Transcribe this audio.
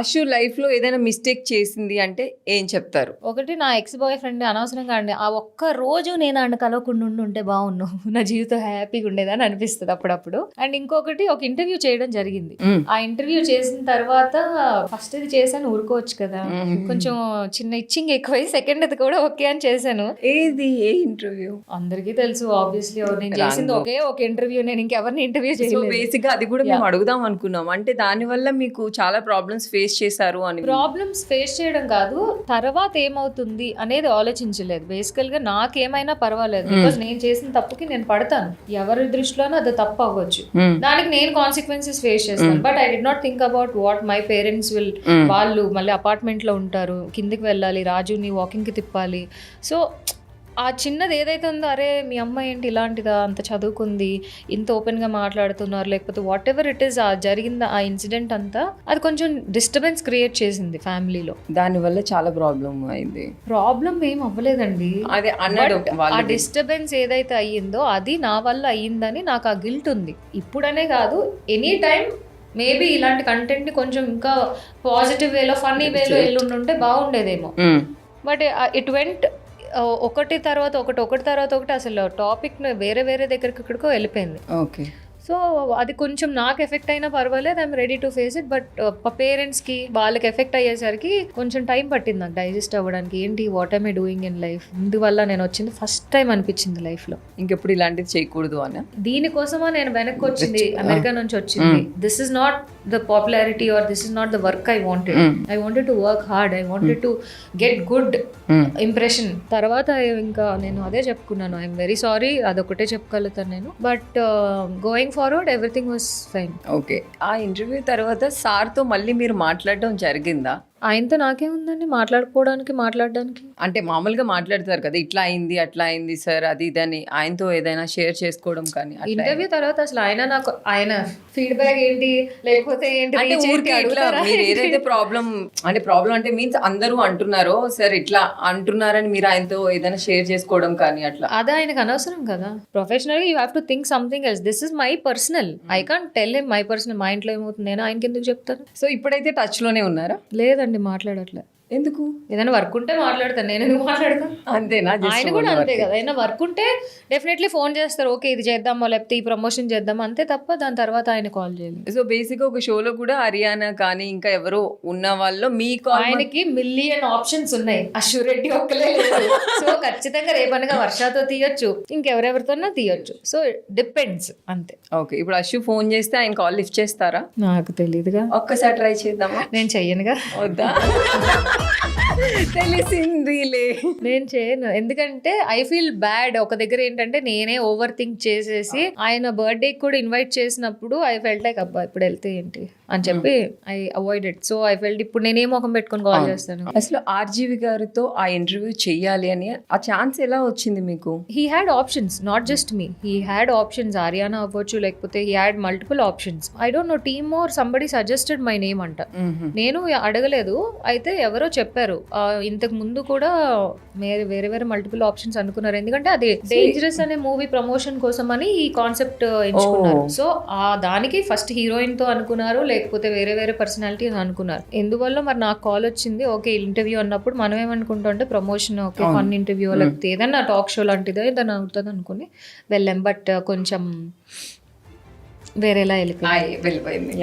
Ashu life లో ఏదైనా mistake చేసింది అంటే ఏం చెప్తారు? ఒకటి, నా ఎక్స్ బాయ్ ఫ్రెండ్ అనవసరంగా అండి ఆ ఒక్క రోజు నేను ఆయన కలవకుండా ఉంటే బాగున్నాను, నా జీవితం హ్యాపీగా ఉండేదని అనిపిస్తుంది అప్పుడప్పుడు. అండ్ ఇంకొకటి, ఒక ఇంటర్వ్యూ చేయడం జరిగింది. ఆ ఇంటర్వ్యూ చేసిన తర్వాత ఫస్ట్ ఇది చేశాను, ఊరుకోవచ్చు కదా, కొంచెం చిన్న ఇచ్చింగ్ ఎక్కువై సెకండ్ అది కూడా ఓకే అని చేశాను. ఏది ఏ ఇంటర్వ్యూ? అందరికీ తెలుసు ఆబ్వియస్లీ, నేను చేసింది ఒకే ఒక ఇంటర్వ్యూ, నేను ఇంకెవరిని ఇంటర్వ్యూ సో చేయలేదు. బేసిక్ గా అది కూడా మేము అడుగుదాం అనుకున్నాం, అంటే దాని వల్ల మీకు చాలా ప్రాబ్లమ్స్ ఫేస్ చేశారు అని. ప్రాబ్లమ్స్ ఫేస్ చేయడం కాదు, తర్వాత ఏమవుతుంది అనేది ఆలోచించలేదు. బేసికల్ గా నాకేమైనా పర్వాలేదు, బికాస్ నేను చేసిన తప్పుకి నేను పడతాను, ఎవరి దృష్టిలోనూ అది తప్పు అవ్వచ్చు, దానికి నేను కాన్సిక్వెన్సెస్ ఫేస్ చేస్తాను. But I did not think about what my parents will. వాళ్ళు మళ్ళీ అపార్ట్మెంట్ లో ఉంటారు, కిందికి వెళ్ళాలి, రాజుని వాకింగ్ కి తిప్పాలి. సో ఆ చిన్నది ఏదైతే ఉందో, అరే మీ అమ్మ ఏంటి ఇలాంటిదా, అంత చదువుకుంది, ఇంత ఓపెన్గా మాట్లాడుతున్నారు, లేకపోతే వాట్ ఎవర్ ఇట్ ఈస్, ఆ జరిగింది ఆ ఇన్సిడెంట్ అంతా, అది కొంచెం డిస్టర్బెన్స్ క్రియేట్ చేసింది ఫ్యామిలీలో. దానివల్ల చాలా ప్రాబ్లం అయింది. ప్రాబ్లం ఏం అవ్వలేదండి, అదే అన్నాడు. ఆ డిస్టర్బెన్స్ ఏదైతే అయ్యిందో అది నా వల్ల అయ్యిందని నాకు ఆ గిల్ట్ ఉంది. ఇప్పుడనే కాదు, ఎనీ టైం మేబీ ఇలాంటి కంటెంట్ ని కొంచెం ఇంకా పాజిటివ్ వేలో, ఫన్నీ వేలో ఎల్లుండుంటే బాగుండేదేమో. బట్ ఇట్ వెంట్ ఒకటి తర్వాత ఒకటి అసలు టాపిక్ వేరే దగ్గరికి ఎక్కడికో వెళ్ళిపోయింది. ఓకే. సో అది కొంచెం నాకు ఎఫెక్ట్ అయినా పర్వాలేదు, I'm ready to face it. But పేరెంట్స్కి వాళ్ళకి ఎఫెక్ట్ అయ్యేసరికి కొంచెం టైం పట్టింది నాకు డైజెస్ట్ అవ్వడానికి. ఏంటి, what I'm I doing in life, ఇందువల్ల నేను వచ్చింది ఫస్ట్ టైం అనిపించింది లైఫ్లో. ఇంకెప్పుడు ఇలాంటిది చేయకూడదు అని. దీనికోసమా నేను వెనక్కి వచ్చింది, అమెరికా నుంచి వచ్చింది. This is not the popularity or this is not the work I wanted to work hard, I wanted to get good impression. తర్వాత ఇంకా నేను అదే చెప్పుకున్నాను, ఐఎమ్ వెరీ సారీ, అదొకటే చెప్పగలుగుతాను నేను. But going forward everything was fine. Okay. ఆ interview తర్వాత సార్తో మళ్ళీ మీరు మాట్లాడడం జరిగిందా? ఆయనతో నాకేముందండి మాట్లాడడానికి. అంటే మామూలుగా మాట్లాడతారు కదా, ఇట్లా అయింది అట్లా అయింది సార్ అది ఇదని, ఆయనతో ఏదైనా షేర్ చేసుకోవడం కానీ? ఇంటర్వ్యూ తర్వాత అసలు ఆయన ఫీడ్బ్యాక్ ఏంటి, లేకపోతే ఏంటి, అంటే ఊరికే ఇట్లా మీరు ఏదైతే ప్రాబ్లం అంటే మీన్స్ అందరూ అంటున్నారో సార్ ఇట్లా అంటున్నారని మీరు ఆయనతో ఏదైనా షేర్ చేసుకోవడం కానీ అట్లా? అదే ఆయనకు అనవసరం కదా. ప్రొఫెషనల్ గా you have to think something else. This is my personal, I can't tell him my personal. మా ఇంట్లో ఏమవుతుంది నేను ఆయనకి ఎందుకు చెప్తాను? సో ఇప్పుడైతే టచ్ లోనే ఉన్నారా? లేదండి, మాట్లాడట్లే. ఎందుకు? ఏదైనా వర్క్ ఉంటే మాట్లాడతాను, నేను ఎందుకు మాట్లాడతాను? అంతేనా? ఆయన కూడా అంతే కదా, ఏదైనా వర్క్ ఉంటే డెఫినెట్లీ ఫోన్ చేస్తారు, ఓకే ఇది చేద్దామో లేకపోతే ఈ ప్రమోషన్ చేద్దాం, అంతే తప్ప దాని తర్వాత ఆయన కాల్ చేయలేదు. సో బేసిక్ గా ఒక షోలో కూడా హరియానా కానీ ఇంకా ఎవరో ఉన్న వాళ్ళు మీకు ఆయనకి మిలియన్ ఆప్షన్స్ ఉన్నాయి, అశ్వరెడ్డి ఒక్కలే లేదు. సో ఖచ్చితంగా రేపనగా వర్షాతో తీయొచ్చు, ఇంకెవరెవరితోనా తీయొచ్చు. సో డిపెండ్స్ అంతే. ఓకే. ఇప్పుడు అశ్వ ఫోన్ చేస్తే ఆయన కాల్ లిఫ్ట్ చేస్తారా? నాకు తెలియదుగా, ఒక్కసారి ట్రై చేద్దామా? నేను చెయ్యనుగా. వద్దా? తెలిసిందిలే, నేను చేయను. ఎందుకంటే ఐ ఫీల్ బ్యాడ్. ఒక దగ్గర ఏంటంటే నేనే ఓవర్ థింక్ చేసేసి ఆయన బర్త్డే కూడా ఇన్వైట్ చేసినప్పుడు ఐ ఫెల్ట్ లైక్ అబ్బా ఇప్పుడు వెళ్తే ఏంటి అని చెప్పి I avoided. So I felt ఇప్పుడు నేనే ముఖం పెట్టుకొని కాల్ చేస్తాను. అసలు ఆర్జీవి గారితో ఆ ఇంటర్వ్యూ చెయ్యాలి అని ఆ ఛాన్స్ ఎలా వచ్చింది మీకు? He had options, not just me, he had options. Aryana అవ్వచ్చు, లేకపోతే he had multiple options. I don't know, team or somebody suggested my name అంట. నేను అడగలేదు, అయితే ఎవరో చెప్పారు. ఇంతకు ముందు కూడా వేరే మల్టిపుల్ ఆప్షన్స్ అనుకున్నారు, ఎందుకంటే అది డేంజరస్ అనే మూవీ ప్రమోషన్ కోసం అని ఈ కాన్సెప్ట్ ఎంచుకున్నారు. సో ఆ దానికి ఫస్ట్ హీరోయిన్ తో అనుకున్నారు, లేకపోతే వేరే పర్సనాలిటీ అనుకున్నారు. ఎందువల్ల మరి నాకు కాల్ వచ్చింది. ఓకే ఇంటర్వ్యూ అన్నప్పుడు మనం ఏమనుకుంటాం అంటే ప్రమోషన్, ఓకే ఫన్ ఇంటర్వ్యూ, లేకపోతే ఏదైనా టాక్ షో లాంటిదో ఏదైనా అవుతుంది అనుకుని వెళ్ళాం. బట్ కొంచెం వేరేలా వెళ్ళిపోయింది.